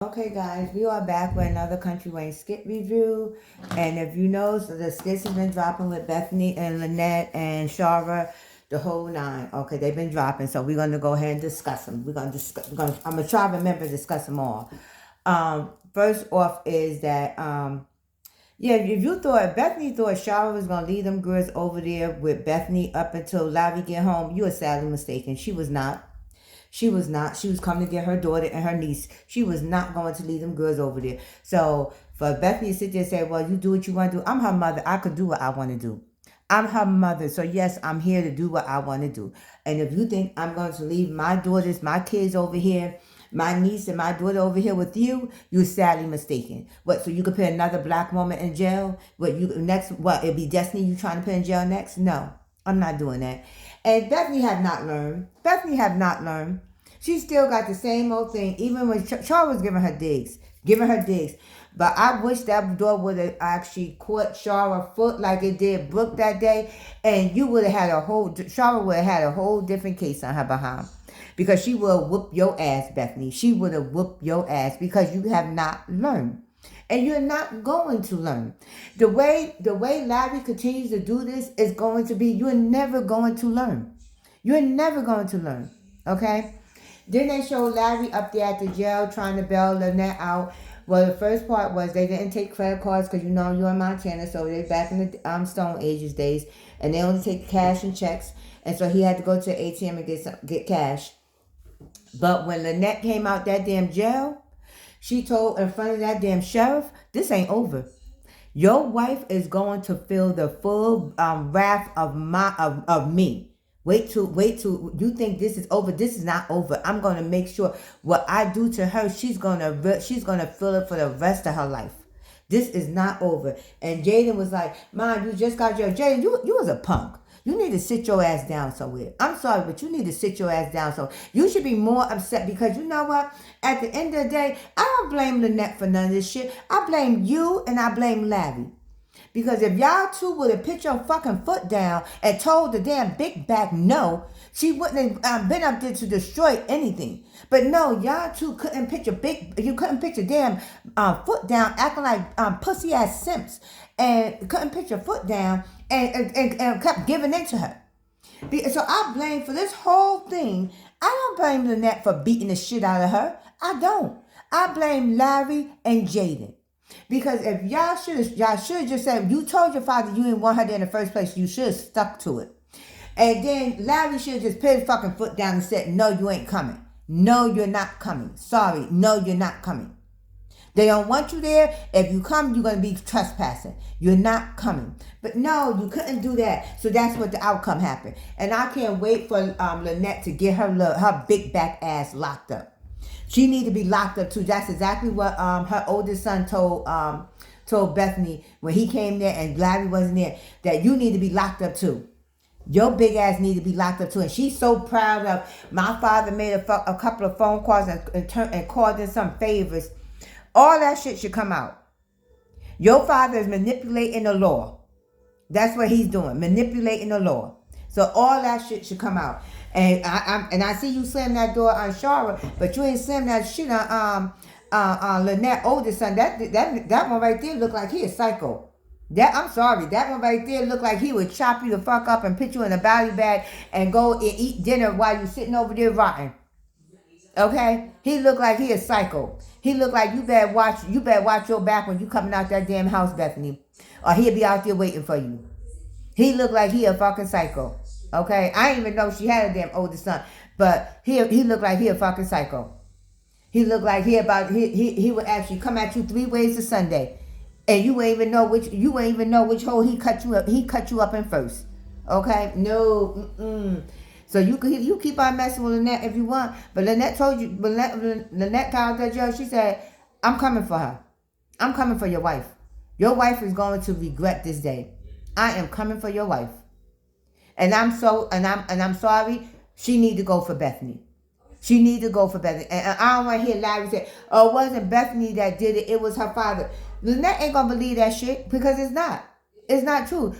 Okay, guys, we are back with another Country Wayne skit review. And if you know, so the skits have been dropping with Bethany and Lynette and Shara, the whole nine. Okay, they've been dropping, so we're going to go ahead and discuss them. I'm going to try to remember to discuss them all. First off is that, yeah, if you thought, Bethany thought Shara was going to lead them girls over there with Bethany up until Larry get home, you are sadly mistaken. She was not. She was not. She was coming to get her daughter and her niece. She was not going to leave them girls over there. So for Bethany to sit there and say, well, you do what you want to do. I'm her mother. I could do what I want to do. I'm her mother. So yes, I'm here to do what I want to do. And if you think I'm going to leave my daughters, my kids over here, my niece and my daughter over here with you, you're sadly mistaken. What, so you could put another black woman in jail? It'd be Destiny you trying to put in jail next? No. I'm not doing that. And Bethany have not learned. Bethany have not learned. She still got the same old thing, even when Char was giving her digs. But I wish that door would have actually caught Shara foot like it did Brooke that day, and you would have had Shara would have had a whole different case on her behind. Because she will whoop your ass, Bethany. She would have whooped your ass because you have not learned. And you're not going to learn. The way Larry continues to do this is going to be, you're never going to learn. You're never going to learn. Okay? Then they show Larry up there at the jail trying to bail Lynette out. Well, the first part was they didn't take credit cards because you know you're in Montana, so they're back in the Stone Ages days, and they only take cash and checks, and so he had to go to the ATM and get cash. But when Lynette came out that damn jail, she told in front of that damn sheriff, this ain't over. Your wife is going to feel the full wrath of me. Wait till you think this is over. This is not over. I'm gonna make sure what I do to her, she's gonna feel it for the rest of her life. This is not over. And Jaden was like, Mom, you just got your Jaden, you was a punk. You need to sit your ass down somewhere. I'm sorry, but you need to sit your ass down. So you should be more upset because you know what? At the end of the day, I don't blame Lynette for none of this shit. I blame you and I blame Larry. Because if y'all two would have put your fucking foot down and told the damn big back no, she wouldn't have been up there to destroy anything. But no, y'all two couldn't put your damn foot down, acting like pussy ass simps, and couldn't put your foot down and kept giving in to her. So I blame for this whole thing. I don't blame Lynette for beating the shit out of her. I don't. I blame Larry and Jaden. Because if y'all should have just said, you told your father you didn't want her there in the first place, you should have stuck to it. And then Larry should have just put his fucking foot down and said, no, you ain't coming. No, you're not coming. Sorry, no, you're not coming. They don't want you there. If you come, you're going to be trespassing. You're not coming. But no, you couldn't do that. So that's what the outcome happened. And I can't wait for Lynette to get her big back ass locked up. She need to be locked up too. That's exactly what her oldest son told Bethany when he came there and Larry wasn't there. That you need to be locked up too. Your big ass need to be locked up too. And she's so proud of my father made a couple of phone calls and called in some favors. All that shit should come out. Your father is manipulating the law. That's what he's doing, manipulating the law. So all that shit should come out. And I see you slam that door on Shara, but you ain't slam that shit on Lynette oldest son. That one right there look like he a psycho. I'm sorry, that one right there look like he would chop you the fuck up and put you in a body bag and go and eat dinner while you sitting over there rotting. Okay? He look like he a psycho. He look like you better watch your back when you coming out that damn house, Bethany. Or he'll be out there waiting for you. He look like he a fucking psycho. Okay? I didn't even know she had a damn oldest son. But he looked like he a fucking psycho. He looked like he would actually come at you 3 ways a Sunday. And you ain't even know which hole he cut you up in first. Okay? No. So you keep on messing with Lynette if you want. But Lynette told you, Lynette got out that jail, she said, I'm coming for her. I'm coming for your wife. Your wife is going to regret this day. I am coming for your wife. And I'm sorry, she need to go for Bethany. She need to go for Bethany. And I don't want to hear Larry say, oh, it wasn't Bethany that did it, it was her father. Lynette ain't gonna believe that shit because it's not. It's not true.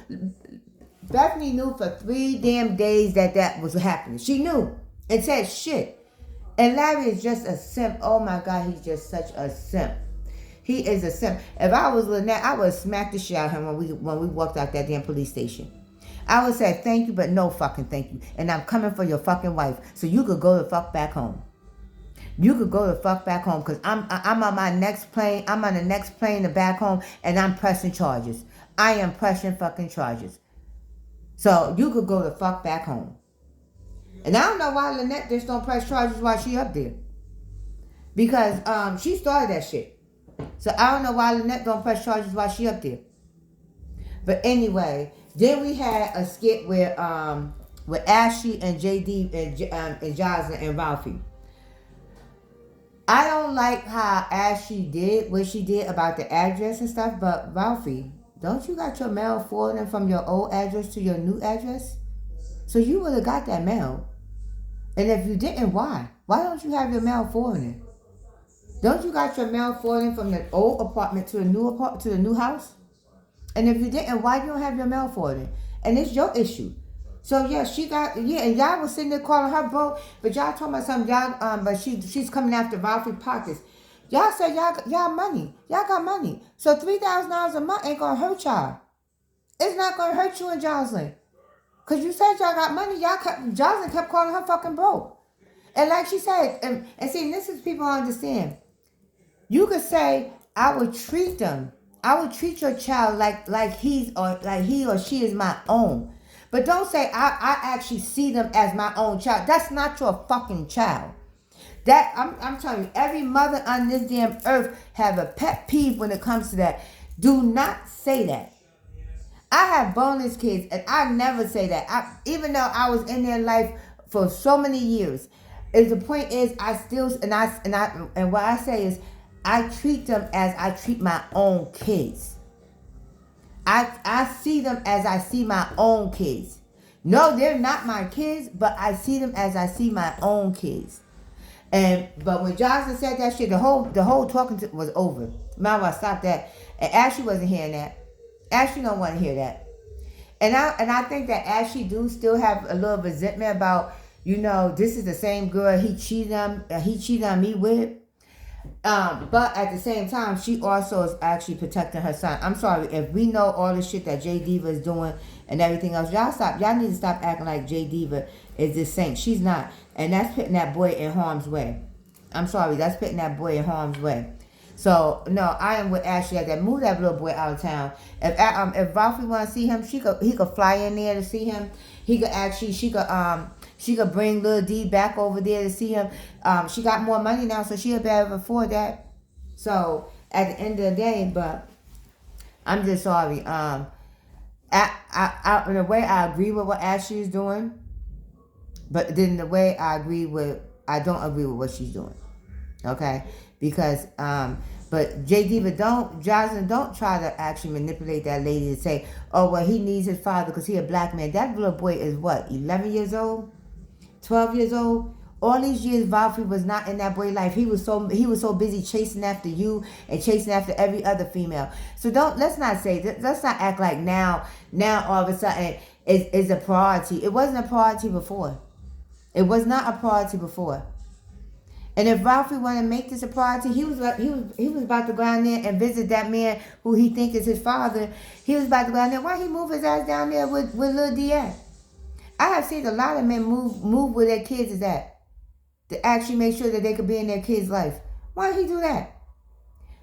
Bethany knew for 3 damn days that was happening. She knew and said shit. And Larry is just a simp. Oh my God, he's just such a simp. He is a simp. If I was Lynette, I would smack the shit out of him when we walked out that damn police station. I would say thank you, but no fucking thank you. And I'm coming for your fucking wife, so you could go the fuck back home. You could go the fuck back home, because I'm on my next plane. I'm on the next plane to back home, and I'm pressing charges. I am pressing fucking charges. So you could go the fuck back home. And I don't know why Lynette just don't press charges while she up there. Because she started that shit. So I don't know why Lynette don't press charges while she up there. But anyway, then we had a skit with Ashley and JD and Jocelyn and Ralphie. I don't like how Ashley did what she did about the address and stuff, but Ralphie, don't you got your mail forwarding from your old address to your new address? So you would have got that mail. And if you didn't, why? Why don't you have your mail forwarding? Don't you got your mail forwarding from the old apartment to the new house? And if you didn't, why you don't have your mail forwarding? And it's your issue. So yeah, and y'all was sitting there calling her broke, but y'all told me something, but she's coming after Ralphie pockets. Y'all said y'all money. Y'all got money. So $3,000 a month ain't gonna hurt y'all. It's not gonna hurt you and Jocelyn. Cause you said y'all got money, Jocelyn kept calling her fucking broke. And like she said, and see, this is people understand. You could say, I would treat them. I would treat your child like he or she is my own. But don't say I actually see them as my own child. That's not your fucking child. That I'm telling you, every mother on this damn earth have a pet peeve when it comes to that. Do not say that. I have bonus kids, and I never say that. Even though I was in their life for so many years, the point is, I still and what I say is, I treat them as I treat my own kids. I see them as I see my own kids. No, they're not my kids, but I see them as I see my own kids. But when Jocelyn said that shit, the whole talking was over. Mama, stop that. And Ashley wasn't hearing that. Ashley don't want to hear that. And I think that Ashley do still have a little resentment about, this is the same girl he cheated on me with. But at the same time, she also is actually protecting her son. I'm sorry, if we know all the shit that J Diva is doing and everything else, y'all need to stop acting like J Diva is this saint. She's not. And that's putting that boy in harm's way. I'm sorry, that's putting that boy in harm's way. So no, I am with Ashley at that. Move that little boy out of town. If Ralphie want to see him, he could fly in there to see him. She could bring Lil D back over there to see him. She got more money now, so she'll be able to afford that. So at the end of the day, but I'm just sorry. In a way, I agree with what Ashley is doing, but then the way I don't agree with what she's doing. Okay, because but J Diva Jocelyn don't try to actually manipulate that lady to say, oh well, he needs his father because he a black man. That little boy is what, 11 years old, 12 years old. All these years, Ralphie was not in that boy's life. He was so busy chasing after you and chasing after every other female. So let's not act like now all of a sudden is a priority. It wasn't a priority before. It was not a priority before. And if Ralphie wanted to make this a priority, he was about to go down there and visit that man who he thinks is his father. He was about to go down there. Why he move his ass down there with Lil D at? I have seen a lot of men move where their kids is at to actually make sure that they could be in their kids' life. Why did he do that?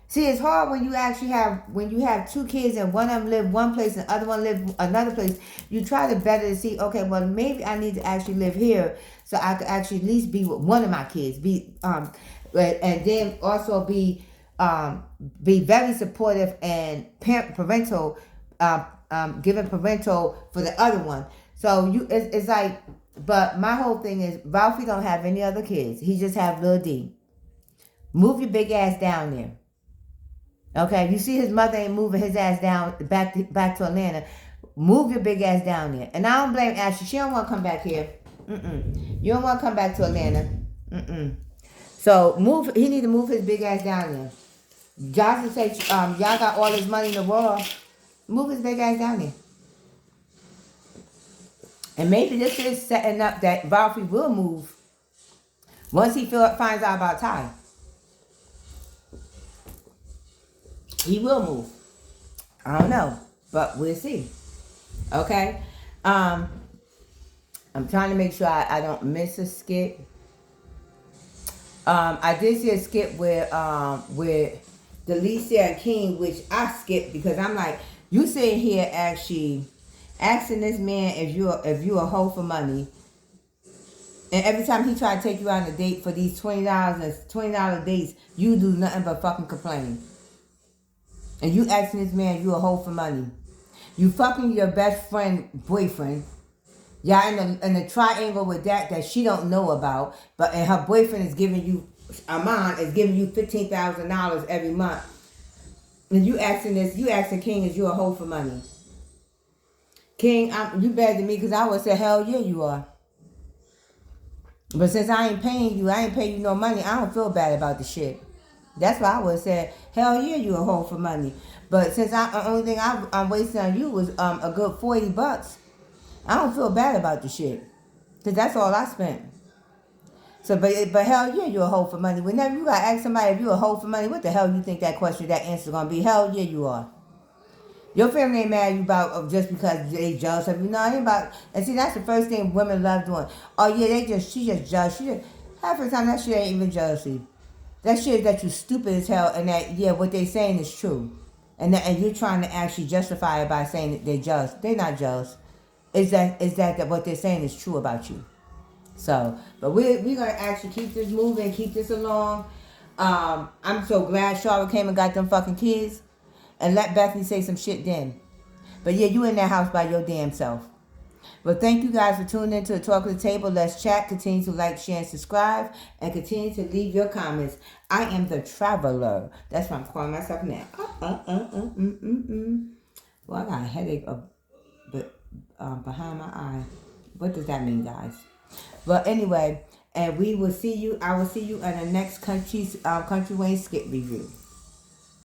See, it's hard when you have two kids and one of them live one place and the other one live another place. You try to better to see, okay, well maybe I need to actually live here so I could actually at least be with one of my kids, and then also be very supportive and parental, giving parental for the other one. So it's like, but my whole thing is Ralphie don't have any other kids. He just have Lil D. Move your big ass down there. Okay, you see his mother ain't moving his ass down back to Atlanta. Move your big ass down there. And I don't blame Ashley. She don't want to come back here. You don't want to come back to Atlanta. So he need to move his big ass down there. Jocelyn said, y'all got all this money in the world. Move his big ass down there. And maybe this is setting up that Ralphie will move Once he finds out about Ty, he will move. I don't know, but we'll see. Okay? I'm trying to make sure I don't miss a skit. I did see a skit with Delicia and King, which I skipped because I'm like, you sitting here actually asking this man if you a hoe for money, and every time he try to take you out on a date for these $20 and $20 dates, you do nothing but fucking complain. And you asking this man if you a hoe for money. You fucking your best friend boyfriend. Y'all in the triangle with that she don't know about, and her boyfriend is giving you, Armand is giving you $15,000 every month. And you asking King, is you a hoe for money? King, you better than me because I would say, hell yeah, you are. But since I ain't paying you no money, I don't feel bad about the shit. That's why I would say, hell yeah, you a hoe for money. But since the only thing I'm wasting on you was a good $40, I don't feel bad about the shit. Because that's all I spent. So, but hell yeah, you a hoe for money. Whenever you gotta ask somebody if you a hoe for money, what the hell you think that answer gonna be? Hell yeah, you are. Your family ain't mad at you about just because they jealous of you. No, it ain't about. And see, that's the first thing women love doing. Oh yeah, she just jealous. Half the time that shit ain't even jealousy. That shit is that you stupid as hell, and that what they saying is true, and you're trying to actually justify it by saying that they're jealous. They're not jealous. Is that what they're saying is true about you? So, but we're gonna actually keep this moving, keep this along. I'm so glad Charlotte came and got them fucking kids. And let Bethany say some shit then. But yeah, you in that house by your damn self. But thank you guys for tuning in to the Talk of the Table. Let's chat. Continue to like, share, and subscribe. And continue to leave your comments. I am the traveler. That's what I'm calling myself now. Well, I got a headache behind my eye. What does that mean, guys? But anyway, and I will see you in the next Country Wayne skit review.